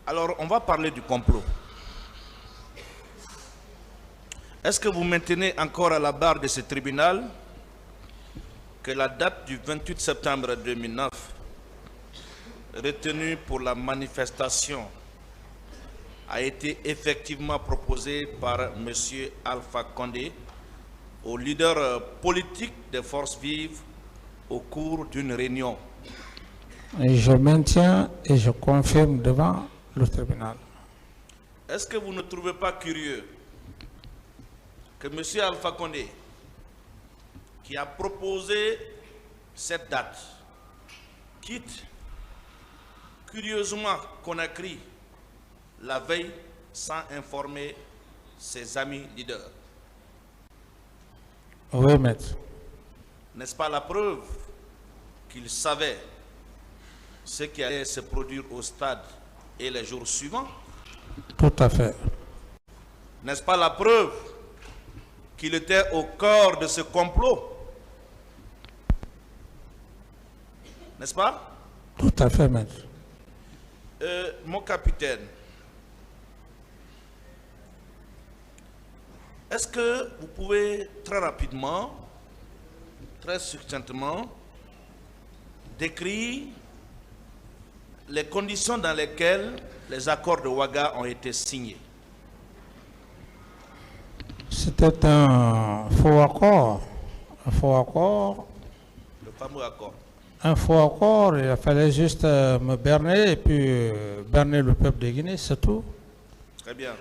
Alors, on va parler du complot. Est-ce que vous maintenez encore à la barre de ce tribunal que la date du 28 septembre 2009, retenue pour la manifestation, a été effectivement proposée par M. Alpha Condé au leader politique des forces vives au cours d'une réunion? Et je maintiens et je confirme devant le tribunal. Est-ce que vous ne trouvez pas curieux que M. Alpha Condé, qui a proposé cette date, quitte curieusement Conakry la veille sans informer ses amis leaders? Oui, maître. N'est-ce pas la preuve qu'il savait ce qui allait se produire au stade et les jours suivants? Tout à fait. N'est-ce pas la preuve qu'il était au cœur de ce complot? N'est-ce pas? Tout à fait, maître. Mon capitaine, est-ce que vous pouvez très rapidement, très succinctement, décrire les conditions dans lesquelles les accords de Ouaga ont été signés? C'était un faux accord. Un faux accord. Le fameux accord. Un faux accord, il fallait juste me berner et puis berner le peuple de Guinée, c'est tout. Très bien.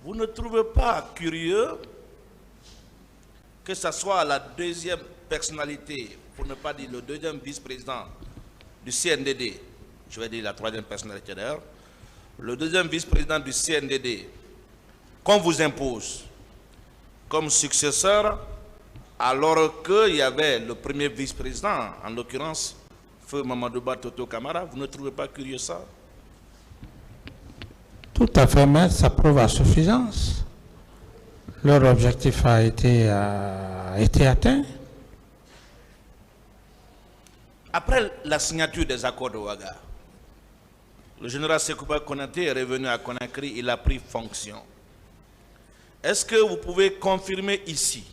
Vous ne trouvez pas curieux que ce soit la deuxième personnalité, pour ne pas dire le deuxième vice-président du CNDD, je vais dire la troisième personnalité d'ailleurs, le deuxième vice-président du CNDD, qu'on vous impose comme successeur, alors qu'il y avait le premier vice-président, en l'occurrence, Feu Mamadouba Toto Camara? Vous ne trouvez pas curieux ça? Tout à fait, mais ça prouve à suffisance. Leur objectif a été atteint. Après la signature des accords de Ouaga, le général Sekouba Konaté est revenu à Conakry, il a pris fonction. Est-ce que vous pouvez confirmer ici,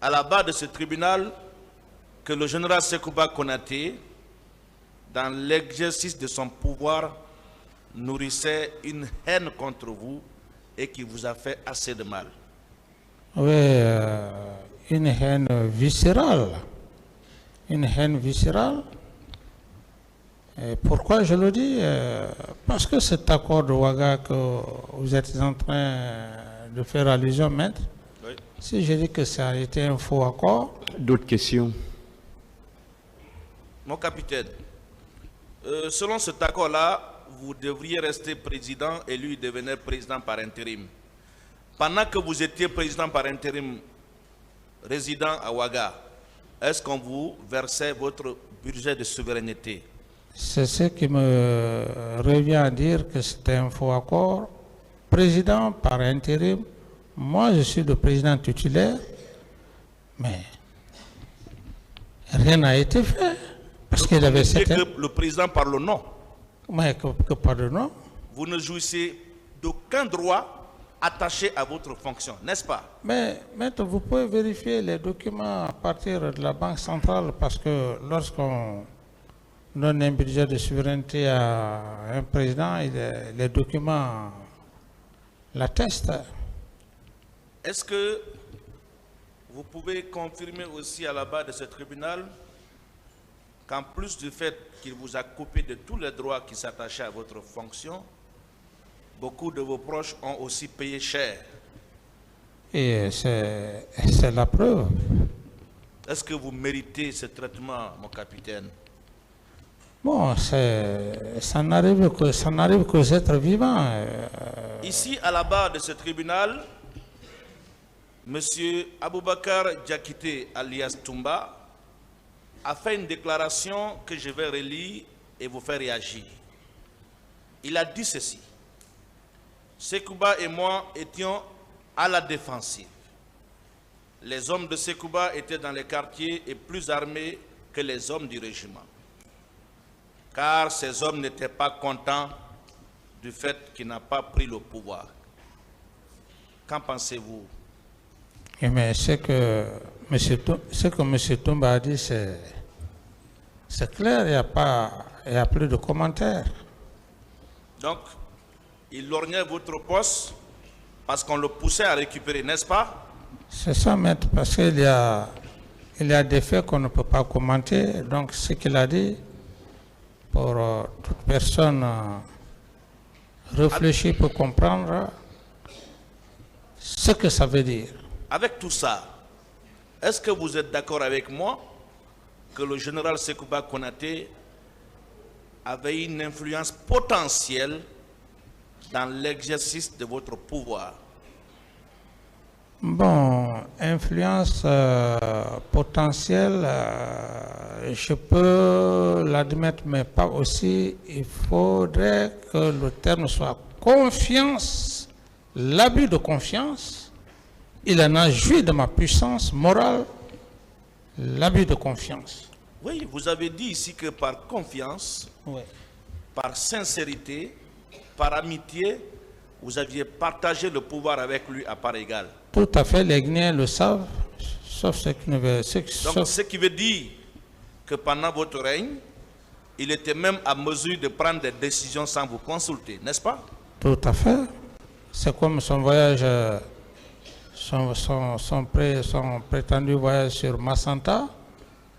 à la barre de ce tribunal, que le général Sekouba Konaté, dans l'exercice de son pouvoir, nourrissait une haine contre vous et qui vous a fait assez de mal? Oui, une haine viscérale. Une haine viscérale. Et pourquoi je le dis? Parce que cet accord de Ouaga que vous êtes en train de faire allusion, maître, Oui. si je dis que ça a été un faux accord... D'autres questions? Mon capitaine, selon cet accord-là, vous devriez rester président et lui devenir président par intérim. Pendant que vous étiez président par intérim résident à Ouaga, est-ce qu'on vous versait votre budget de souveraineté? C'est ce qui me revient à dire que c'était un faux accord. Président par intérim, moi je suis le président titulaire, mais rien n'a été fait. Parce qu'il avait que le président par le nom. Mais que pas de nom. Vous ne jouissez d'aucun droit attaché à votre fonction, n'est-ce pas? Mais maître, vous pouvez vérifier les documents à partir de la Banque centrale parce que lorsqu'on donne un budget de souveraineté à un président, les documents l'attestent. Est-ce que vous pouvez confirmer aussi à la barre de ce tribunal qu'en plus du fait qu'il vous a coupé de tous les droits qui s'attachaient à votre fonction, beaucoup de vos proches ont aussi payé cher? Et c'est la preuve. Est-ce que vous méritez ce traitement, mon capitaine? Bon, ça n'arrive qu'aux êtres vivants. Ici, à la barre de ce tribunal, M. Aboubakar Diakité, alias Toumba, a fait une déclaration que je vais relire et vous faire réagir. Il a dit ceci: Sekouba et moi étions à la défensive. Les hommes de Sekouba étaient dans les quartiers et plus armés que les hommes du régiment. Car ces hommes n'étaient pas contents du fait qu'il n'a pas pris le pouvoir. Qu'en pensez-vous? Mais ce que M. Toumba a dit, c'est clair, il n'y a plus de commentaires. Donc, il lorgnait votre poste parce qu'on le poussait à récupérer, n'est-ce pas? C'est ça, maître, parce qu'il y a des faits qu'on ne peut pas commenter. Donc, ce qu'il a dit, pour toute personne réfléchie peut comprendre ce que ça veut dire. Avec tout ça, est-ce que vous êtes d'accord avec moi que le général Sekouba Konaté avait une influence potentielle dans l'exercice de votre pouvoir? Bon, influence potentielle, je peux l'admettre, mais pas aussi. Il faudrait que le terme soit confiance, l'abus de confiance. Il en a joui de ma puissance morale, l'abus de confiance. Oui, vous avez dit ici que par confiance, Oui. par sincérité, par amitié, vous aviez partagé le pouvoir avec lui à part égale. Tout à fait, les Guinéens le savent, sauf ceux qui ne veulent. Donc, ce qui veut dire que pendant votre règne, il était même à mesure de prendre des décisions sans vous consulter, n'est-ce pas? Tout à fait. C'est comme son voyage, son prétendu voyage sur Massanta.